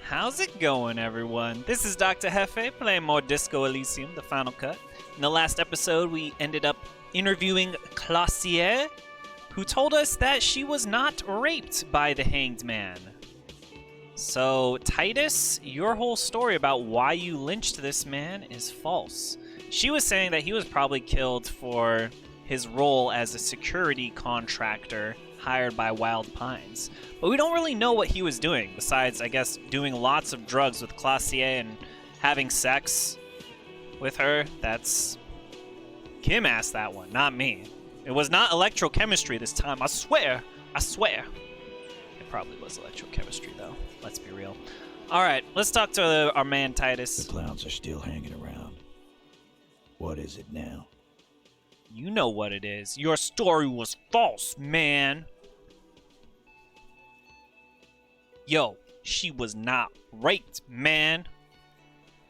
How's it going, everyone? This is Dr. Hefe playing more Disco Elysium, the final cut. In the last episode, we ended up interviewing Klaasye, who told us that she was not raped by the hanged man. So, Titus, your whole story about why you lynched this man is false. She was saying that he was probably killed for his role as a security contractor hired by Wild Pines. But we don't really know what he was doing, besides, I guess, doing lots of drugs with Klaasye and having sex with her. That's... Kim asked that one, not me. It was not electrochemistry this time, I swear. I swear. It probably was electrochemistry, though. Let's be real. Alright, let's talk to our man Titus. The clowns are still hanging around. What is it now? You know what it is. Your story was false, man. Yo, she was not raped, man.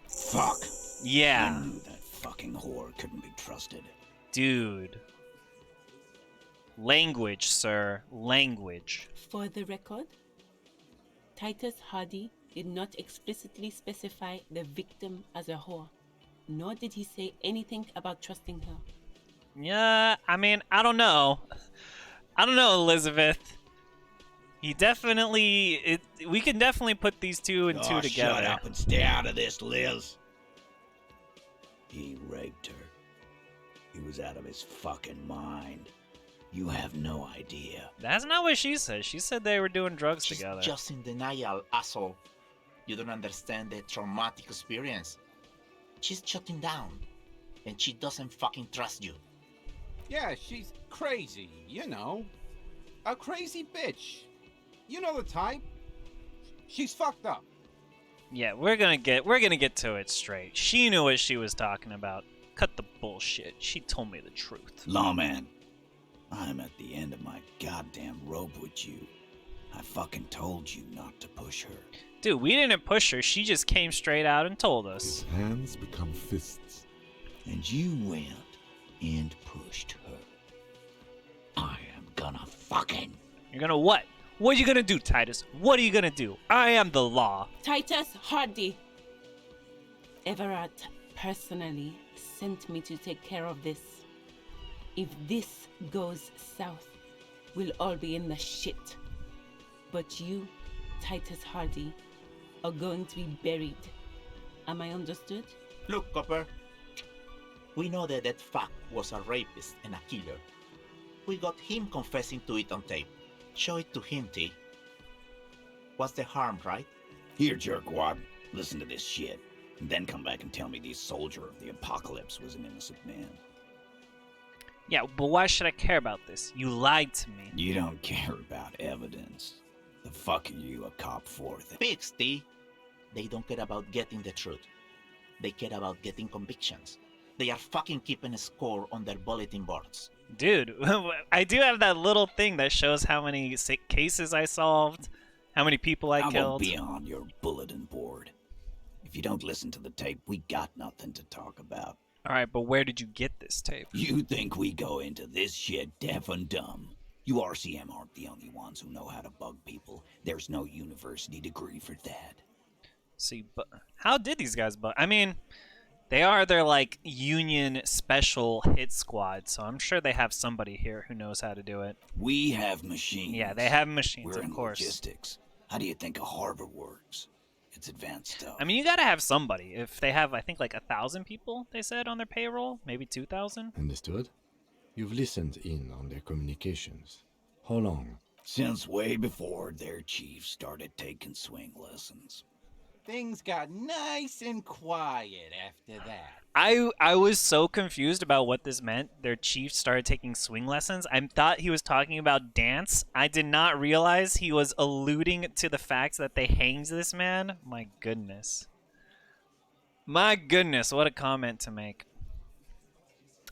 Fuck. Yeah. I knew that fucking whore couldn't be trusted. Dude. Language, sir. Language. For the record, Titus Hardie did not explicitly specify the victim as a whore, nor did he say anything about trusting her. Yeah, I mean, I don't know. I don't know, Elizabeth. He definitely... we can definitely put these two and two together. Shut up and stay out of this, Liz. He raped her. He was out of his fucking mind. You have no idea. That's not what she said. She said they were doing drugs She's together. just in denial, asshole. You don't understand the traumatic experience. She's shutting down, and she doesn't fucking trust you. Yeah, she's crazy, you know. A crazy bitch. You know the type. She's fucked up. Yeah, we're gonna get to it straight. She knew what she was talking about. Cut the bullshit. She told me the truth. Lawman, I'm at the end of my goddamn rope with you. I fucking told you not to push her. Dude, we didn't push her. She just came straight out and told us. His hands become fists. And you went and pushed her. I am gonna fucking... You're gonna what? What are you gonna do, Titus? What are you gonna do? I am the law. Titus Hardie. Everard personally sent me to take care of this. If this goes south, we'll all be in the shit. But you, Titus Hardie, are going to be buried. Am I understood? Look, Copper. We know that that fuck was a rapist and a killer. We got him confessing to it on tape. Show it to him, T. What's the harm, right? Here, jerkwad, listen to this shit. And then come back and tell me the soldier of the apocalypse was an innocent man. Yeah, but why should I care about this? You lied to me. You don't care about evidence. The fuck are you a cop for? Pigs, T. They don't care about getting the truth. They care about getting convictions. They are fucking keeping a score on their bulletin boards. Dude, I do have that little thing that shows how many cases I solved, how many people I won't killed. be on your bulletin board. If you don't listen to the tape, we got nothing to talk about. Alright, but where did you get this tape? You think we go into this shit deaf and dumb? You RCM aren't the only ones who know how to bug people. There's no university degree for that. See, but how did these guys bug? I mean, they are their, like, union special hit squad, so I'm sure they have somebody here who knows how to do it. We have machines. Yeah, they have machines, We're of in course. logistics. How do you think a harbor works? It's advanced stuff. I mean, you gotta have somebody. If they have, I think, like 1,000 people, they said, on their payroll, maybe 2,000. Understood? You've listened in on their communications. How long? Since way before their chief started taking swing lessons. Things got nice and quiet after that. I was so confused about what this meant. Their chief started taking swing lessons. I thought he was talking about dance. I did not realize he was alluding to the fact that they hanged this man. My goodness. My goodness, what a comment to make.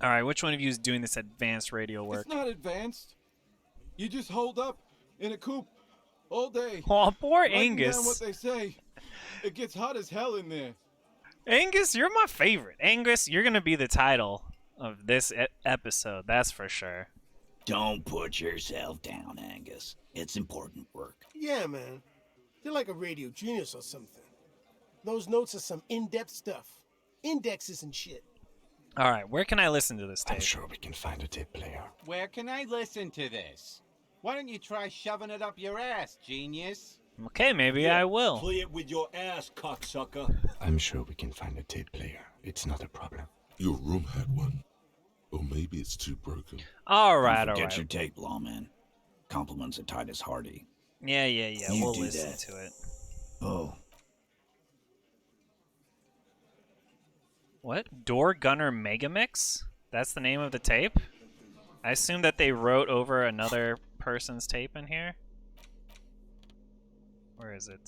Alright, which one of you is doing this advanced radio work? It's not advanced. You just hold up in a coop all day. Oh, poor writing Angus. down what they say. It gets hot as hell in there. Angus, you're my favorite. Angus, you're going to be the title of this episode, that's for sure. Don't put yourself down, Angus. It's important work. Yeah, man. You're like a radio genius or something. Those notes are some in-depth stuff. Indexes and shit. All right, where can I listen to this tape? I'm sure we can find a tape player. Where can I listen to this? Why don't you try shoving it up your ass, genius? Okay, maybe I will. Play it with your ass, cocksucker. I'm sure we can find a tape player. It's not a problem. Your room had one. Or maybe it's too broken. All right, Don't all forget right. your tape, lawman. Compliments of Titus Hardie. Yeah. You We'll do listen that. to it. Oh. What? Door Gunner Megamix? That's the name of the tape? I assume that they wrote over another person's tape in here. Where is it?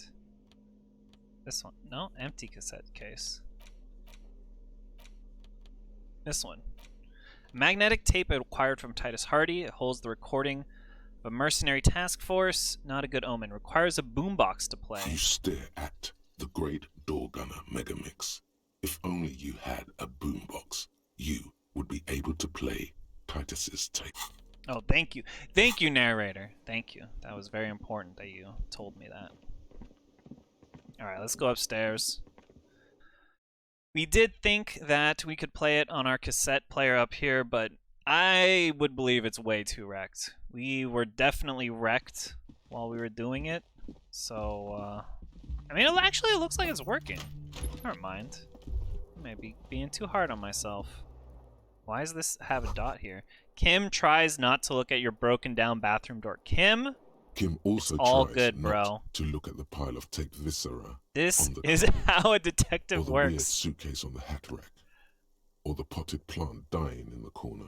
This one. No, empty cassette case. This one. Magnetic tape acquired from Titus Hardie. It holds the recording of a mercenary task force. Not a good omen. Requires a boombox to play. You stare at the great door gunner Megamix. If only you had a boombox, you would be able to play Titus's tape. Oh, thank you. Thank you, narrator. Thank you. That was very important that you told me that. Alright, let's go upstairs. We did think that we could play it on our cassette player up here, but I would believe it's way too wrecked. We were definitely wrecked while we were doing it. So, I mean, it looks like it's working. Never mind. I may be being too hard on myself. Why does this have a dot here? Kim tries not to look at your broken down bathroom door. Kim also all tries good, not bro. to look at the pile of taped viscera. This on the is carpet, how a or detective the weird works. suitcase on the hat rack, or the potted plant dying in the corner.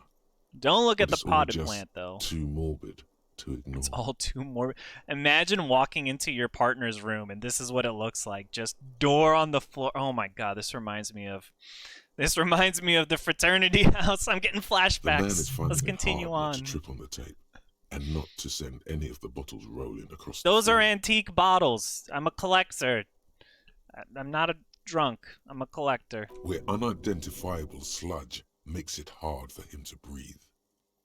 Don't look at But the it's all potted just plant, though. Too morbid to ignore. It's all too morbid. Imagine walking into your partner's room and this is what it looks like. Just door on the floor. Oh my god, this reminds me of the fraternity house. I'm getting The man is flashbacks. finding Let's it continue hard on. not to trip on the tape, and not to send any of the bottles rolling across Those the are floor. antique bottles. I'm a collector. I'm not a drunk. I'm a collector. Where unidentifiable sludge makes it hard for him to breathe.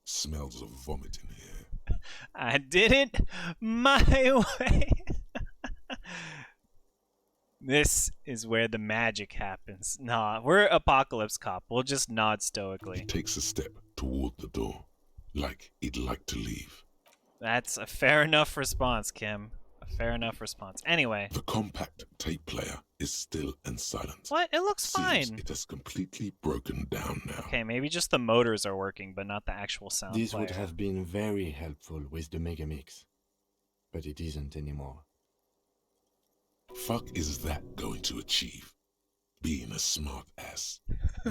Smells of vomit in here. I did it my way. This is where the magic happens. Nah, we're Apocalypse Cop. We'll just nod He stoically. takes a step toward the door, like he'd like to leave. That's a fair enough response, Kim. A fair enough response. Anyway. The compact tape player is still and silent. What? It looks Seems fine. it has completely broken down now. Okay, maybe just the motors are working, but not the actual sound This player. would have been very helpful with the Megamix, but it isn't anymore. Fuck is that going to achieve? Being a smart ass,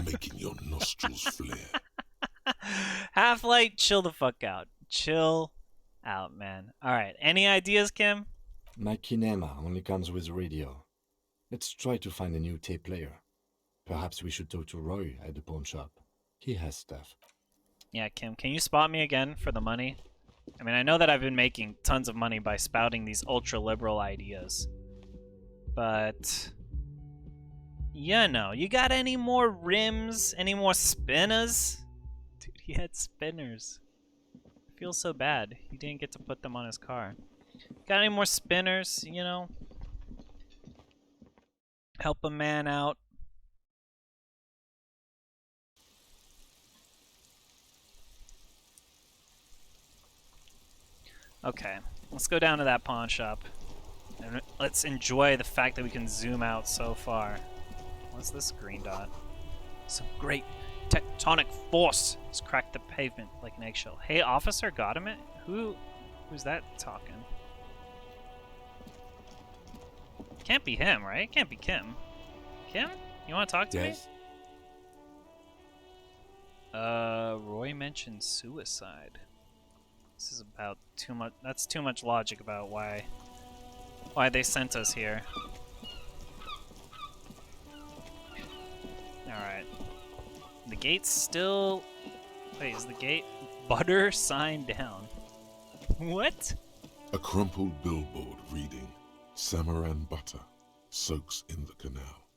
making your nostrils flare. Half-Light, chill the fuck out. Chill out, man. Alright, any ideas, Kim? My kinema only comes with radio. Let's try to find a new tape player. Perhaps we should talk to Roy at the pawn shop. He has stuff. Yeah, Kim, can you spot me again for the money? I mean, I know that I've been making tons of money by spouting these ultra-liberal ideas. But... yeah, no. You got any more rims? Any more spinners? Dude, he had spinners. I feel so bad. He didn't get to put them on his car. Got any more spinners, you know? Help a man out. Okay, let's go down to that pawn shop. And let's enjoy the fact that we can zoom out so far. What's this green dot? Some great tectonic force has cracked the pavement like an eggshell. Hey, officer, got him? Who's that talking? Can't be him, right? Can't be Kim. Kim? You want to talk to me? Roy mentioned suicide. This is about too much. That's too much logic about why they sent us here. Alright. The gate's still... wait, is the gate butter sign down? What? A crumpled billboard reading, Samaran butter soaks in the canal.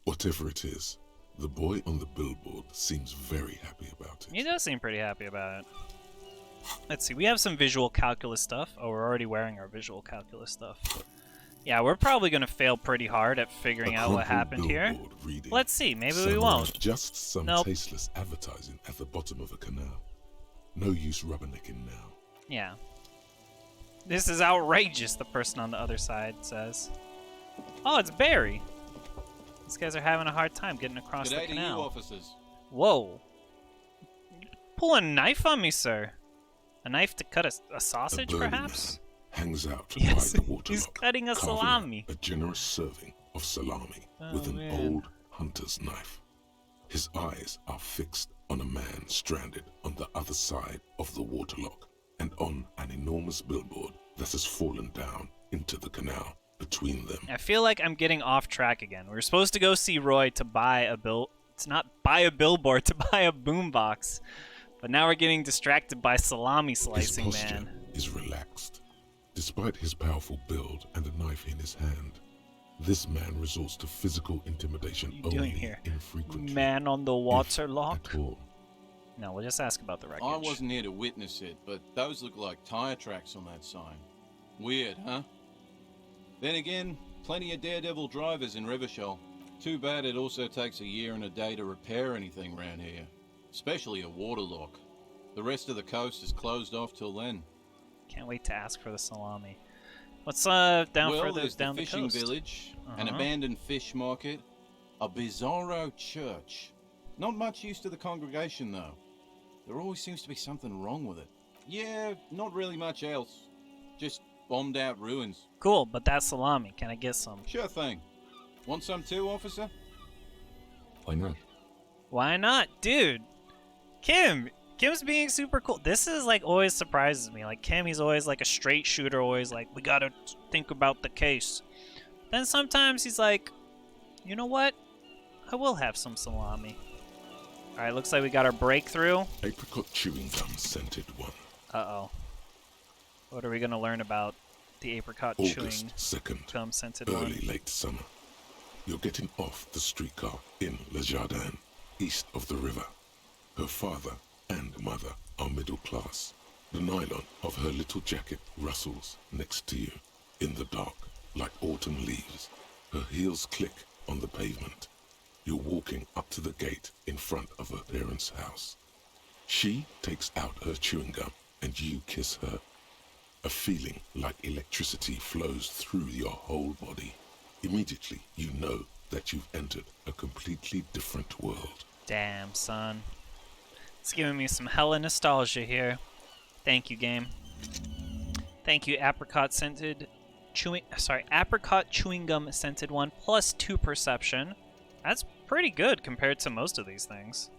Whatever it is, the boy on the billboard seems very happy about it. He does seem pretty happy about it. Let's see, we have some visual calculus stuff. Oh, we're already wearing our visual calculus stuff. Yeah, we're probably gonna fail pretty hard at figuring A out what crumpled happened here. billboard reading, Let's see, maybe we "Samurai," won't. Just some Nope. tasteless advertising at the bottom of a canal. No use rubbernecking now. Yeah. This is outrageous, the person on the other side says. Oh, it's Barry. These guys are having a hard time getting across the G'day to you, canal. officers. Whoa. Pull a knife on me, sir. A knife to cut a sausage, A burly perhaps? man hangs out Yes, by the waterlock, he's cutting a carving up salami. a generous serving of salami Oh, with an man. old hunter's knife. His eyes are fixed on a man stranded on the other side of the waterlock and on an enormous billboard that has fallen down into the canal between them. I feel like I'm getting off track again. We were supposed to go see Roy to buy a It's not buy a billboard, to buy a boombox. But now we're getting distracted by salami His slicing, posture man. is relaxed. Despite his powerful build and a knife in his hand, this man resorts to physical intimidation What are you only doing here? infrequently. Man on the if waterlock? at all. No, we'll just ask about the wreckage. I wasn't here to witness it, but those look like tire tracks on that sign. Weird, huh? Then again, plenty of daredevil drivers in Rivershell. Too bad it also takes a year and a day to repair anything around here. Especially a waterlock. The rest of the coast is closed off till then. Can't wait to ask for the salami. What's down well, further there's down the the fishing coast? village, an Uh-huh. abandoned fish market, a bizarro church. Not much use to the congregation, though. There always seems to be something wrong with it. Yeah, not really much else. Just bombed out ruins. Cool, but that salami, can I get some? Sure thing. Want some too, officer? Why not? Why not? Dude, Kim's being super cool. This is like always surprises me. Like Kim, he's always like a straight shooter, always like, we gotta think about the case. Then sometimes he's like, you know what? I will have some salami. Alright, looks like we got our breakthrough. Apricot chewing gum scented one. Uh-oh. What are we gonna learn about the apricot chewing August 2nd. gum scented Early one? late summer. You're getting off the streetcar in Le Jardin, east of the river. Her father and mother are middle class. The nylon of her little jacket rustles next to you in the dark like autumn leaves. Her heels click on the pavement. You're walking up to the gate in front of her parents' house. She takes out her chewing gum and you kiss her. A feeling like electricity flows through your whole body. Immediately, you know that you've entered a completely different world. Damn, son. It's giving me some hella nostalgia here. Thank you, game. Thank you, apricot chewing gum scented one, plus 2 perception. That's pretty good compared to most of these things.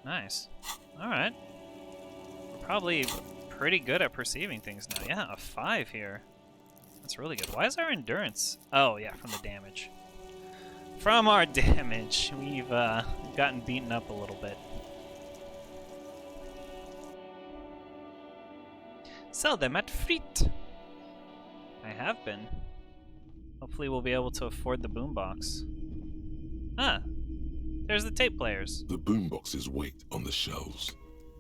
Nice. Alright. We're probably pretty good at perceiving things now. Yeah, a 5 here. That's really good. Why is our endurance? Oh, yeah, from the damage. From our damage, we've gotten beaten up a little bit. Sell them at Friet. I have been. Hopefully we'll be able to afford the boombox. Ah, there's the tape players. The boomboxes wait on the shelves,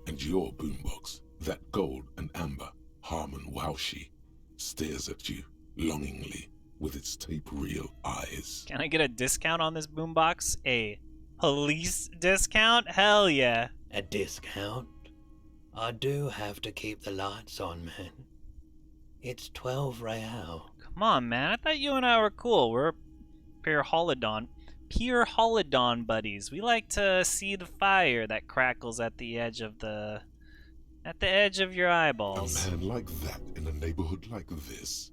and your boombox, that gold and amber Harmon Wowshi, stares at you longingly with its tape reel eyes. Can I get a discount on this boombox? A police discount? Hell yeah. A discount? I do have to keep the lights on, man. It's 12 real. Come on, man. I thought you and I were cool. We're pure Holodon buddies. We like to see the fire that crackles at the edge of your eyeballs. A man like that in a neighborhood like this,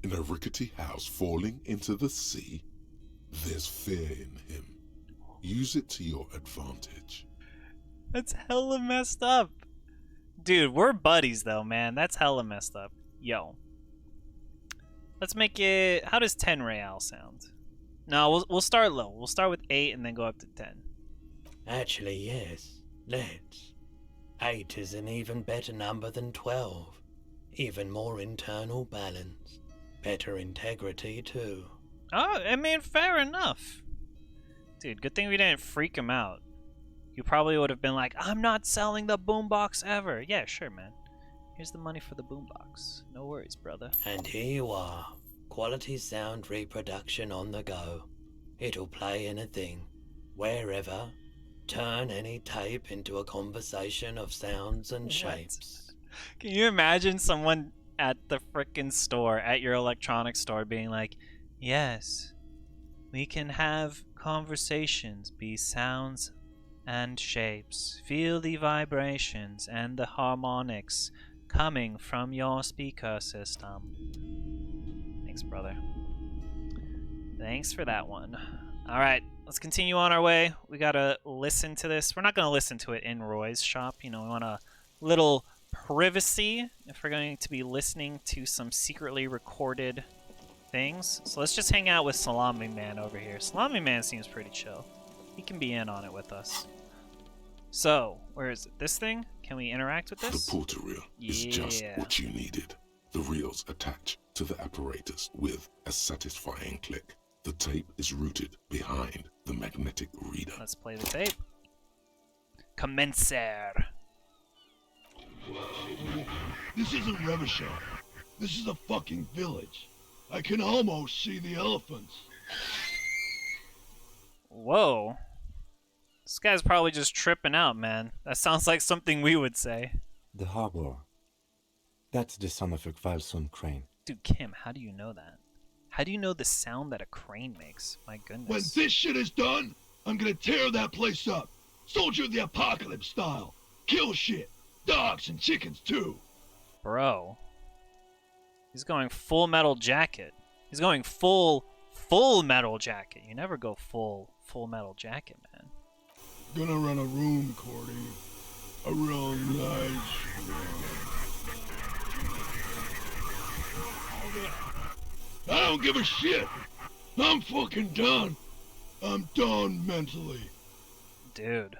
in a rickety house falling into the sea, there's fear in him. Use it to your advantage. That's hella messed up. Dude, we're buddies though, man. That's hella messed up. Yo. Let's make it... How does 10 real sound? No, we'll start low. We'll start with 8 and then go up to 10. Actually, yes. Let's. 8 is an even better number than 12. Even more internal balance. Better integrity, too. Oh, I mean, fair enough. Dude, good thing we didn't freak him out. You probably would have been like, I'm not selling the boombox ever. Yeah, sure, man. Here's the money for the boombox. No worries, brother. And here you are. Quality sound reproduction on the go. It'll play anything, wherever. Turn any tape into a conversation of sounds and shapes. Can you imagine someone at the frickin' store, at your electronics store, being like, yes, we can have conversations be sounds and shapes. Feel the vibrations and the harmonics coming from your speaker system. Thanks, brother. Thanks for that one. Alright, let's continue on our way. We gotta listen to this. We're not gonna listen to it in Roy's shop. You know, we want a little privacy if we're going to be listening to some secretly recorded things. So let's just hang out with Salami Man over here. Salami Man seems pretty chill. He can be in on it with us. So, where is it? This thing? Can we interact with this? The porter reel is just what you needed. The reels attach to the apparatus with a satisfying click. The tape is rooted behind the magnetic reader. Let's play the tape. Commencer. This isn't Revachol. This is a fucking village. I can almost see the elephants. Whoa. This guy's probably just tripping out, man. That sounds like something we would say. The harbor. That's the sound of a Kvalson crane. Dude, Kim, how do you know that? How do you know the sound that a crane makes? My goodness. When this shit is done, I'm gonna tear that place up. Soldier of the Apocalypse style. Kill shit. Dogs and chickens too. Bro. He's going full metal jacket. He's going full metal jacket. You never go full metal jacket, man. Gonna rent a room, Cordy. A real nice room. I don't give a shit. I'm fucking done. I'm done mentally. Dude.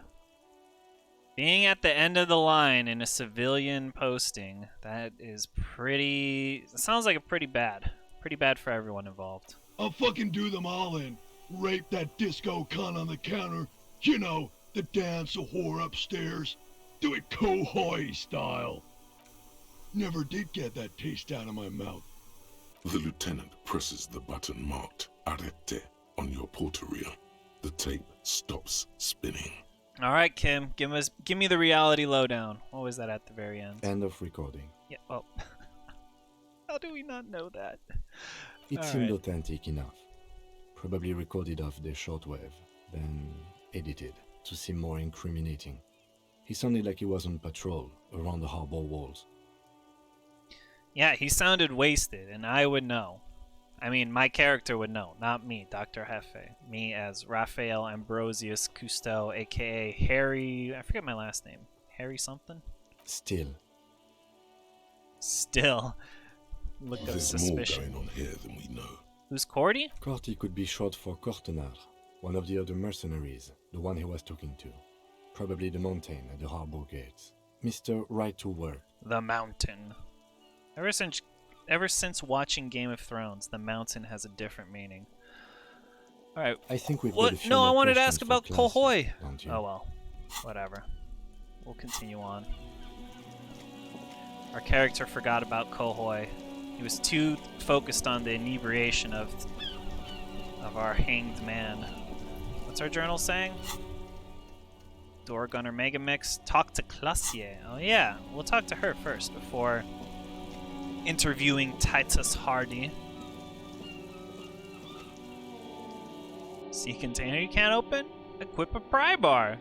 Being at the end of the line in a civilian posting, that is pretty... It sounds like a pretty bad. Pretty bad for everyone involved. I'll fucking do them all in. Rape that disco cunt on the counter. You know, the dance a whore upstairs. Do it Kohoi style. Never did get that taste out of my mouth. The lieutenant presses the button marked Arrête on your porter reel. The tape stops spinning. All right, Kim, give me the reality lowdown. What was that at the very end? End of recording. Yeah. Oh. How do we not know that? It seemed authentic enough. Probably recorded off the shortwave, then edited to seem more incriminating. He sounded like he was on patrol around the harbor walls. Yeah, he sounded wasted, and I would know. I mean, my character would know, not me, Dr. Hefe. Me as Raphael Ambrosius Cousteau, a.k.a. Harry... I forget my last name. Harry something? Still. Look of There's suspicion. more going on here than we know. Who's Cordy? Corty could be short for Cortenard, one of the other mercenaries, the one he was talking to. Probably the mountain at the harbor gates. Mr. Right to Work. The Mountain. Ever since watching Game of Thrones, the mountain has a different meaning. Alright. I think we've got a few No, I more wanted to questions ask for about Klaasye, Kohoi. don't you? Oh well. Whatever. We'll continue on. Our character forgot about Kohoi. He was too focused on the inebriation of our hanged man. What's our journal saying? Door Gunner Megamix. Talk to Klaasye. Oh yeah, we'll talk to her first before interviewing Titus Hardie. See container you can't open? Equip a pry bar.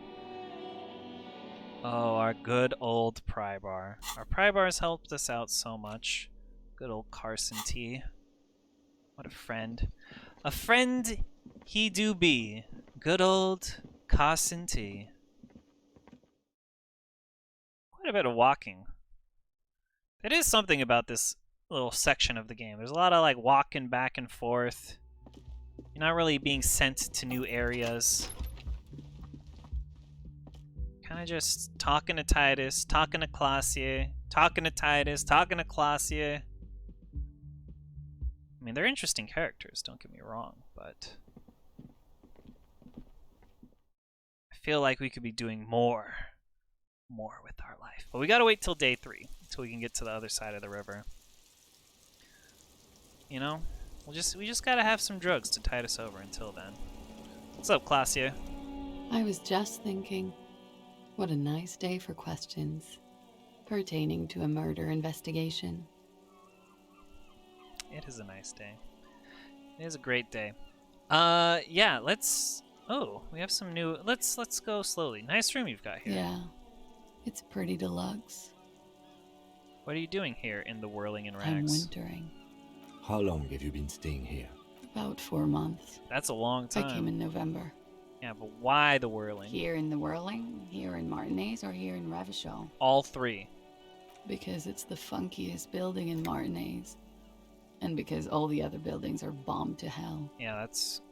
Oh, our good old pry bar. Our pry bars helped us out so much. Good old Carson T. What a friend. A friend he do be. Good old Carson T. Quite a bit of walking. It is something about this little section of the game. There's a lot of like walking back and forth. You're not really being sent to new areas. Kind of just talking to Titus, talking to Klaasye, talking to Titus, talking to Klaasye. I mean, they're interesting characters, don't get me wrong, but I feel like we could be doing more with our life. But we gotta wait till day 3, until we can get to the other side of the river. You know? We just gotta have some drugs to tide us over until then. What's up, Klaasye? I was just thinking, what a nice day for questions pertaining to a murder investigation. It is a nice day. It is a great day. Yeah, let's... Oh, we have some new... Let's go slowly. Nice room you've got here. Yeah, it's pretty deluxe. What are you doing here in the whirling and I'm rags? wintering. How long have you been staying here? About 4 months. That's a long time. I came in November. Yeah, but why the whirling? Here in the Whirling, here in Martinez, or here in Revachol? All three. Because it's the funkiest building in Martinez. And because all the other buildings are bombed to hell. Yeah,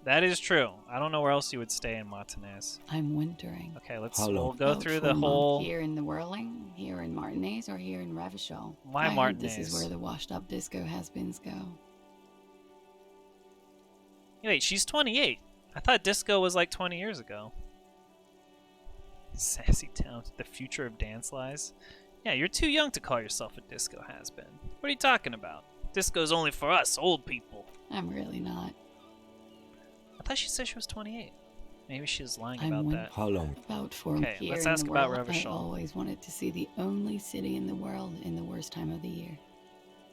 that is true. I don't know where else you would stay in Martinez. I'm wintering. Okay, we'll go About through 4 the whole... months. Here in the Whirling, here in Martinez, or here in Revachol? Why I Martinez? heard this is where the washed-up disco has-beens go. Wait, she's 28. I thought disco was like 20 years ago. Sassy town, the future of dance lies. Yeah, you're too young to call yourself a disco has-been. What are you talking about? Disco's only for us, old people. I'm really not. I thought she said she was 28. Maybe she was lying I'm about win- that. How long? About 4 Okay, here let's in ask the about world, I Revachol. always wanted to see the only city in the world in the worst time of the year.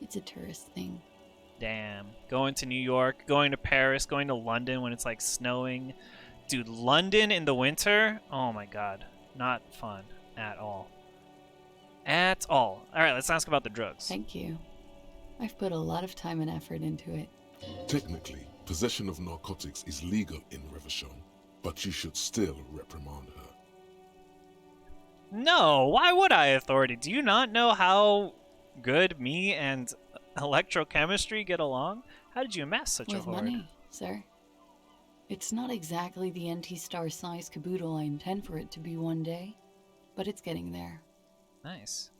It's a tourist thing. Damn. Going to New York, going to Paris, going to London when it's like snowing. Dude, London in the winter? Oh my god. Not fun at all. At all. Alright, let's ask about the drugs. Thank you. I've put a lot of time and effort into it. Technically, possession of narcotics is legal in Revachol, but you should still reprimand her. No, why would I, Authority? Do you not know how good me and electrochemistry get along? How did you amass such With a hoard? money, sir. It's not exactly the anti-star size caboodle I intend for it to be one day, but it's getting there. Nice.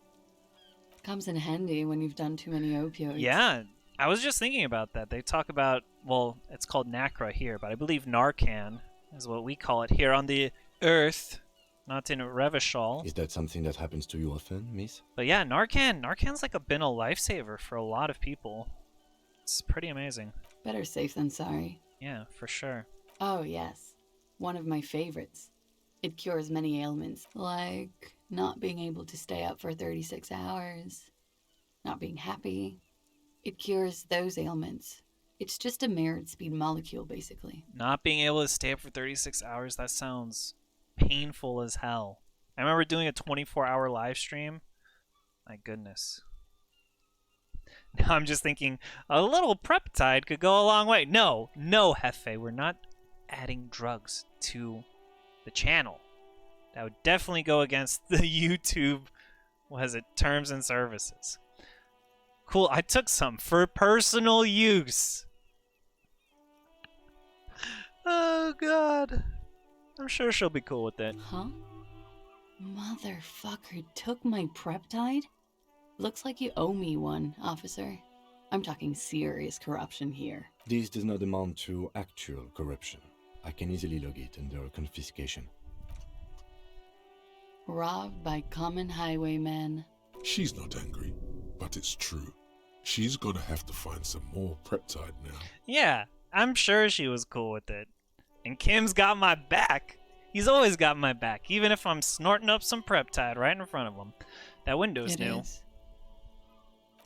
Comes in handy when you've done too many opioids. Yeah, I was just thinking about that. They talk about, well, it's called Nacra here, but I believe Narcan is what we call it here on the Earth, not in Revachol. Is that something that happens to you often, miss? But yeah, Narcan's like been a lifesaver for a lot of people. It's pretty amazing. Better safe than sorry. Yeah, for sure. Oh, yes. One of my favorites. It cures many ailments, like not being able to stay up for 36 hours, not being happy. It cures those ailments. It's just a mirrored speed molecule, basically. Not being able to stay up for 36 hours, that sounds painful as hell. I remember doing a 24-hour live stream. My goodness. Now I'm just thinking, a little Preptide could go a long way. No, Hefe, we're not adding drugs to the channel. That would definitely go against the YouTube, terms and services. Cool, I took some for personal use. Oh, God. I'm sure she'll be cool with it. Huh? Motherfucker took my Preptide? Looks like you owe me one, officer. I'm talking serious corruption here. This does not amount to actual corruption. I can easily log it under confiscation. Robbed by common highwaymen. She's not angry, but it's true. She's gonna have to find some more Preptide now. Yeah, I'm sure she was cool with it. And Kim's got my back. He's always got my back, even if I'm snorting up some Preptide right in front of him. That window's new. Is.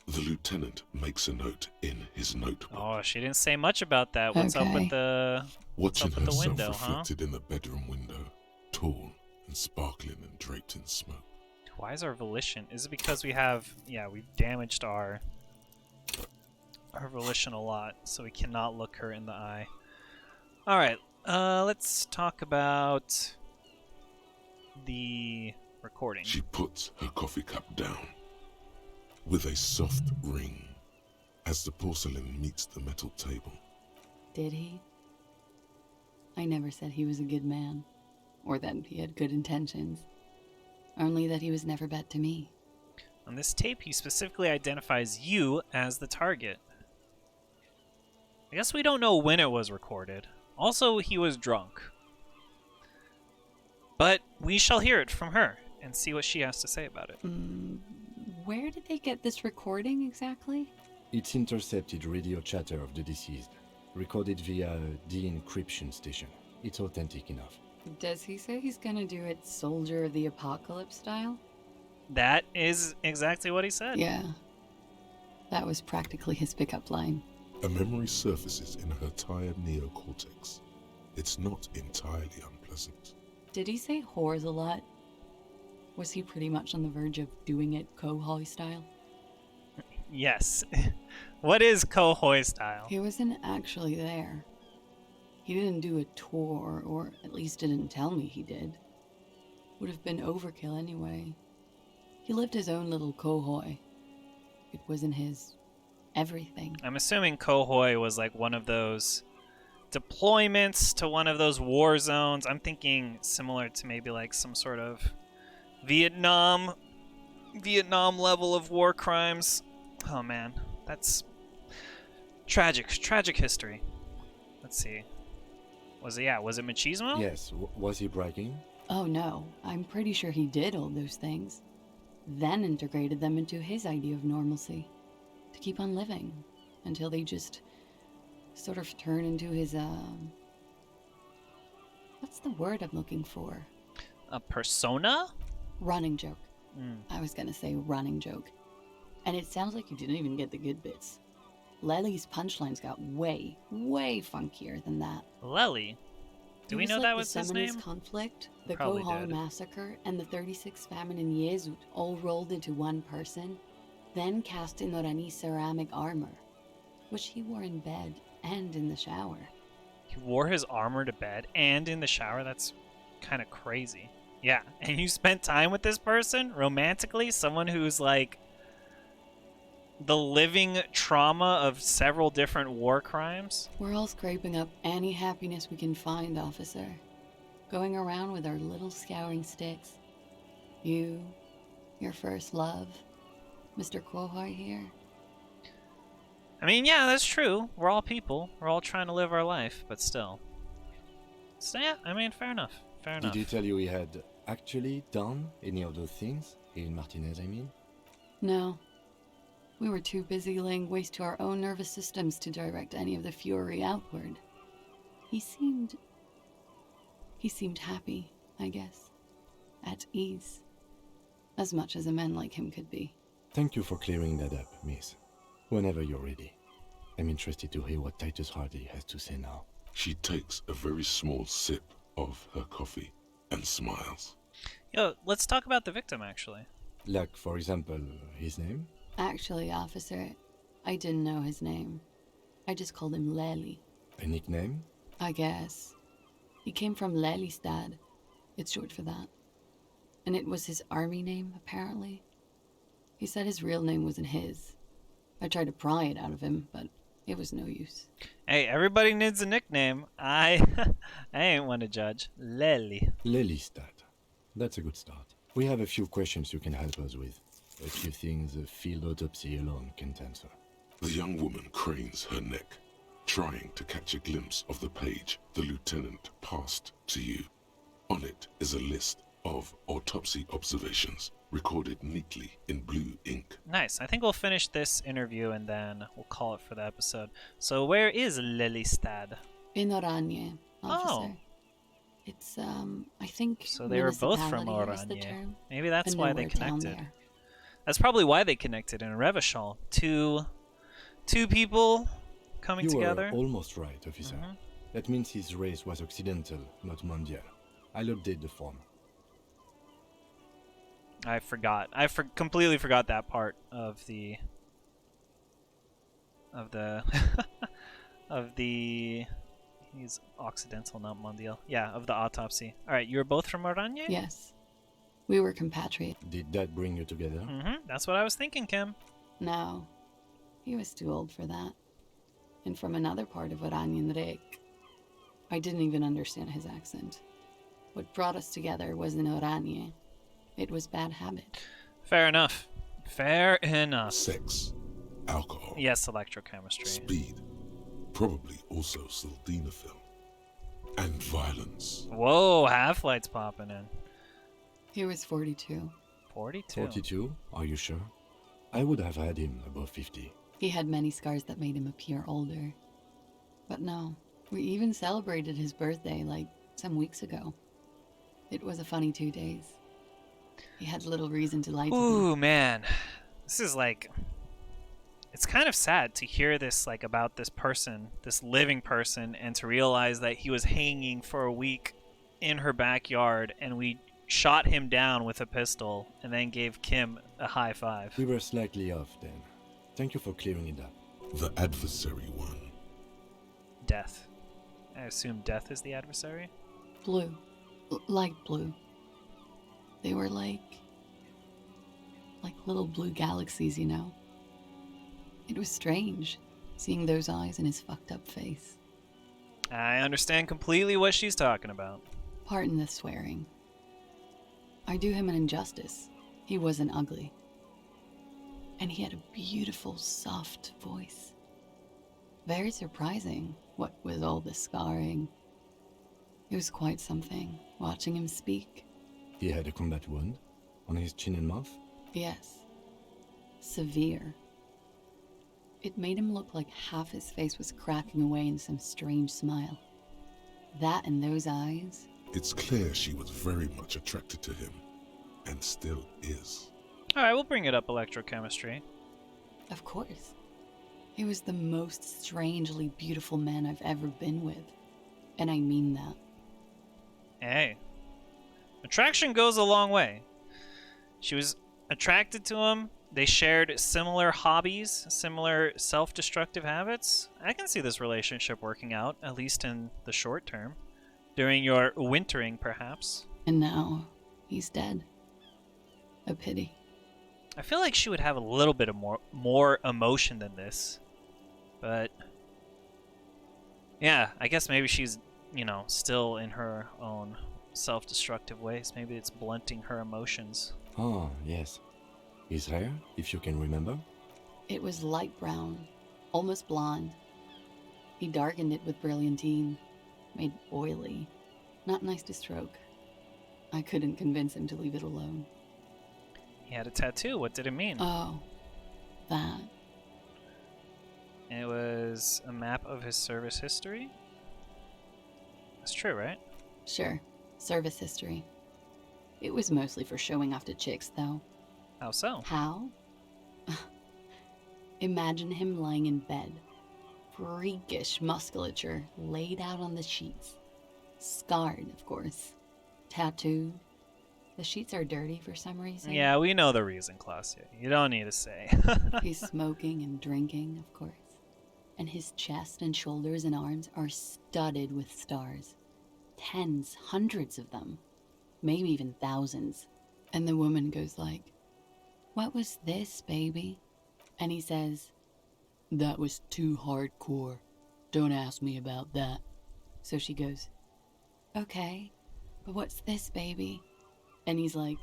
The lieutenant makes a note in his notebook. Oh, she didn't say much about that. What's up with the... Watching up with the herself window, huh? reflected in the bedroom window, tall and sparkling and draped in smoke. Why is our volition? Is it because we have... Yeah, we've damaged our volition a lot, so we cannot look her in the eye. Alright, let's talk about the recording. She puts her coffee cup down with a soft ring as the porcelain meets the metal table. Did he? I never said he was a good man, or that he had good intentions. Only that he was never bad to me. On this tape, he specifically identifies you as the target. I guess we don't know when it was recorded. Also, he was drunk. But we shall hear it from her and see what she has to say about it. Where did they get this recording exactly? It's intercepted radio chatter of the deceased, recorded via a de-encryption station. It's authentic enough. Does he say he's gonna do it Soldier of the Apocalypse style? That is exactly what he said. Yeah. That was practically his pickup line. A memory surfaces in her tired neocortex. It's not entirely unpleasant. Did he say whores a lot? Was he pretty much on the verge of doing it Kohoi style? Yes. What is Kohoi style? He wasn't actually there. He didn't do a tour, or at least didn't tell me he did. Would have been overkill anyway. He lived his own little Kohoi. It wasn't his everything. I'm assuming Kohoi was like one of those deployments to one of those war zones. I'm thinking similar to maybe like some sort of Vietnam level of war crimes. Oh man, that's tragic history. Let's see. Was it machismo? Yes, was he bragging? Oh no, I'm pretty sure he did all those things. Then integrated them into his idea of normalcy. To keep on living. Until they just sort of turn into his, what's the word I'm looking for? A persona? Running joke. I was gonna say running joke. And it sounds like you didn't even get the good bits. Lely's punchlines got way, way funkier than that. Lely? Do we know that was his name? The conflict, the Probably Kohoi did. massacre, and the 36 famine in Yezut all rolled into one person, then cast in Oranje ceramic armor, which he wore in bed and in the shower. He wore his armor to bed and in the shower? That's kind of crazy. Yeah, and you spent time with this person romantically? Someone who's like the living trauma of several different war crimes? We're all scraping up any happiness we can find, officer. Going around with our little scouring sticks. You, your first love, Mr. Kohoi here. I mean, yeah, that's true. We're all people. We're all trying to live our life, but still. So yeah, I mean, fair enough. Fair enough. Did he tell you he had actually done any of those things? In Martinez, I mean? No. We were too busy laying waste to our own nervous systems to direct any of the fury outward. He seemed happy, I guess. At ease. As much as a man like him could be. Thank you for clearing that up, miss. Whenever you're ready. I'm interested to hear what Titus Hardie has to say now. She takes a very small sip of her coffee and smiles. Yo, let's talk about the victim, actually. Like, for example, his name? Actually, officer, I didn't know his name. I just called him Lely. A nickname? I guess. He came from Lelystad. It's short for that. And it was his army name, apparently. He said his real name wasn't his. I tried to pry it out of him, but it was no use. Hey, everybody needs a nickname. I ain't one to judge. Lely. Lelystad. That's a good start. We have a few questions you can help us with. A few things a field autopsy alone can't answer. The young woman cranes her neck, trying to catch a glimpse of the page the lieutenant passed to you. On it is a list of autopsy observations, recorded neatly in blue ink. Nice. I think we'll finish this interview and then we'll call it for the episode. So where is Lelystad? In Oranje, officer. Oh. It's, I think So they were both from municipality is the Oranje. term. Maybe that's A why they nowhere town connected. there. That's probably why they connected in Revachol. Two people coming You together. were almost right, officer. Mhm. That means his race was occidental, not mondial. I'll update the form. I forgot. Completely forgot that part of the of the he's occidental, not mondial. Yeah, of the autopsy. All right, you were both from Oranje? Yes. We were compatriots. Did that bring you together? That's what I was thinking, Kim. No. He was too old for that. And from another part of Oranje. I didn't even understand his accent. What brought us together wasn't Oranje. It was bad habit. Fair enough. Fair enough. Sex, alcohol, Yes, electrochemistry. speed, probably also sildenafil, and violence. Whoa, Half-Light's popping in. He was 42. 42. 42? Are you sure? I would have had him above 50. He had many scars that made him appear older. But no, we even celebrated his birthday like some weeks ago. It was a funny 2 days. He had little reason to lie to me. Ooh, man. This is like... It's kind of sad to hear this, like, about this person, this living person, and to realize that he was hanging for a week in her backyard, and we shot him down with a pistol, and then gave Kim a high five. We were slightly off then. Thank you for clearing it up. The adversary one. Death. I assume death is the adversary? Blue. Light blue. They were like little blue galaxies, you know? It was strange, seeing those eyes in his fucked up face. I understand completely what she's talking about. Pardon the swearing. I do him an injustice. He wasn't ugly. And he had a beautiful, soft voice. Very surprising, what with all the scarring. It was quite something, watching him speak. He had a combat wound on his chin and mouth? Yes. Severe. It made him look like half his face was cracking away in some strange smile. That and those eyes. It's clear she was very much attracted to him, and still is. Alright, we'll bring it up, electrochemistry. Of course. He was the most strangely beautiful man I've ever been with. And I mean that. Hey. Attraction goes a long way. She was attracted to him. They shared similar hobbies, similar self-destructive habits. I can see this relationship working out, at least in the short term. During your wintering, perhaps. And now, he's dead. A pity. I feel like she would have a little bit of more emotion than this. But... yeah, I guess maybe she's, still in her own self-destructive ways. Maybe it's blunting her emotions. Oh, yes. His hair, if you can remember? It was light brown, almost blonde. He darkened it with brilliantine, made oily. Not nice to stroke. I couldn't convince him to leave it alone. He had a tattoo. What did it mean? Oh, that. It was a map of his service history? That's true, right? Sure. Service history. It was mostly for showing off to chicks, though. How so? How? Imagine him lying in bed. Freakish musculature laid out on the sheets. Scarred, of course. Tattooed. The sheets are dirty for some reason. Yeah, we know the reason, Klaasye. You don't need to say. He's smoking and drinking, of course. And his chest and shoulders and arms are studded with stars. Tens, hundreds of them. Maybe even thousands. And the woman goes like, "What was this, baby?" And he says, "That was too hardcore. Don't ask me about that." So she goes, "Okay, but what's this, baby?" And he's like,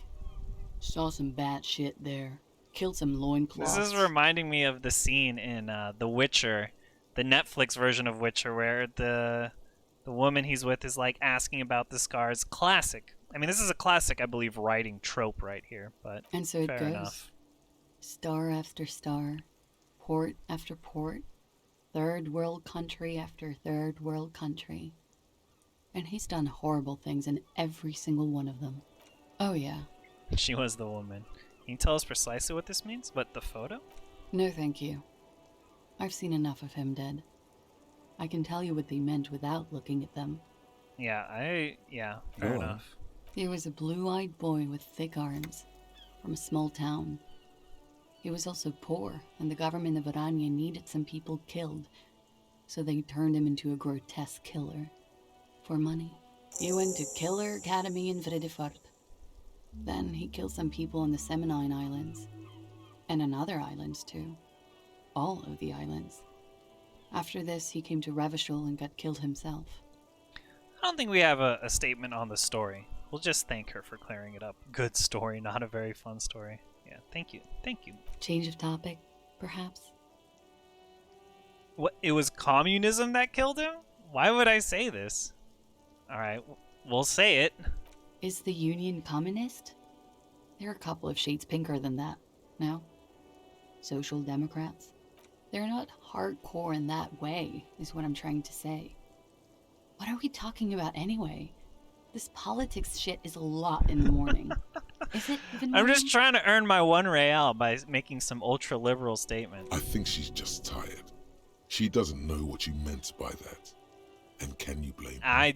"Saw some bat shit there. Killed some loincloths." This is reminding me of the scene in The Witcher, the Netflix version of Witcher, where the woman he's with is like asking about the scars. Classic. I mean, this is a classic, I believe, writing trope right here, but and so it fair goes. enough. Star after star, port after port, third world country after third world country. And he's done horrible things in every single one of them. Oh yeah. She was the woman. Can you tell us precisely what this means? What, the photo? No thank you. I've seen enough of him dead. I can tell you what they meant without looking at them. Yeah, fair Go on. enough. He was a blue-eyed boy with thick arms, from a small town. He was also poor, and the government of Oranje needed some people killed, so they turned him into a grotesque killer. For money. He went to Killer Academy in Vredefort. Then he killed some people on the Semenine Islands. And on other islands, too. All of the islands. After this, he came to Revachol and got killed himself. I don't think we have a statement on the story. We'll just thank her for clearing it up. Good story, not a very fun story. Yeah, thank you. Thank you. Change of topic, perhaps? What? It was communism that killed him? Why would I say this? Alright, we'll say it. Is the Union communist? They're a couple of shades pinker than that, no? Social Democrats? They're not hardcore in that way, is what I'm trying to say. What are we talking about anyway? This politics shit is a lot in the morning. Is it even morning? I'm just trying to earn my 1 real by making some ultra-liberal statement. I think she's just tired. She doesn't know what you meant by that. And can you blame her? I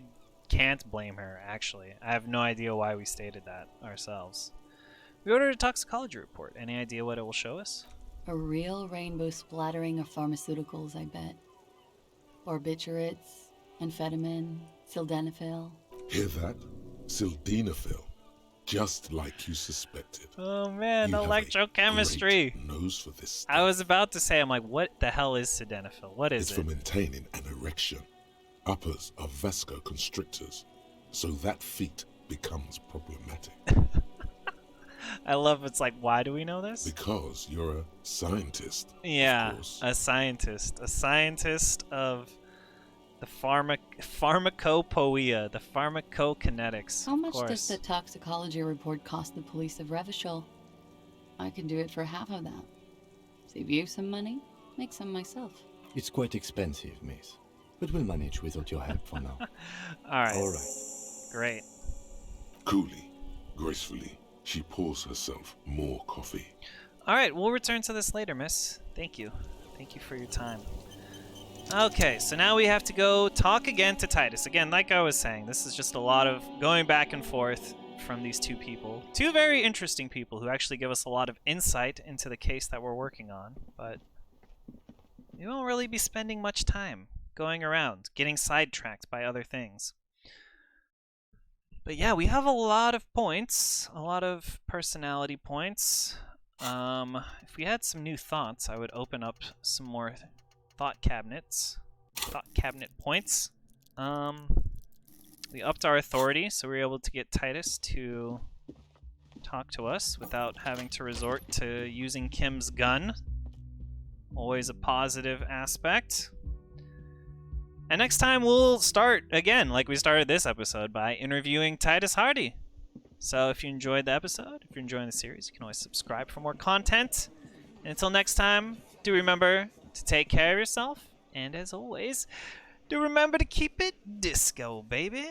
can't blame her, actually. I have no idea why we stated that ourselves. We ordered a toxicology report. Any idea what it will show us? A real rainbow splattering of pharmaceuticals, I bet. Barbiturates, amphetamine, sildenafil. Hear that? Sildenafil. Just like you suspected. Oh man, You have a electrochemistry. great nose for this stuff. I was about to say, I'm like, what the hell is sildenafil? What is It's it? for maintaining an erection. Uppers are vasoconstrictors, so that feat becomes problematic. I love it's like, why do we know this? Because you're a scientist. Yeah, Of course. a scientist. A scientist of the pharmacopoeia, the pharmacokinetics. How much of does course. the toxicology report cost the police of Revachol? I can do it for half of that. Save you some money, make some myself. It's quite expensive, miss. But we'll manage without your help for now. All All right. Great. Coolly, gracefully, she pours herself more coffee. All right, we'll return to this later, miss. Thank you. Thank you for your time. Okay, so now we have to go talk again to Titus. Again, like I was saying, this is just a lot of going back and forth from these two people. Two very interesting people who actually give us a lot of insight into the case that we're working on, but we won't really be spending much time going around, getting sidetracked by other things. But yeah, we have a lot of points, a lot of personality points. If we had some new thoughts, I would open up some more thought cabinets, thought cabinet points. We upped our authority, so we were able to get Titus to talk to us without having to resort to using Kim's gun. Always a positive aspect. And next time we'll start again, like we started this episode, by interviewing Titus Hardie. So if you enjoyed the episode, if you're enjoying the series, you can always subscribe for more content. And until next time, do remember to take care of yourself. And as always, do remember to keep it disco, baby.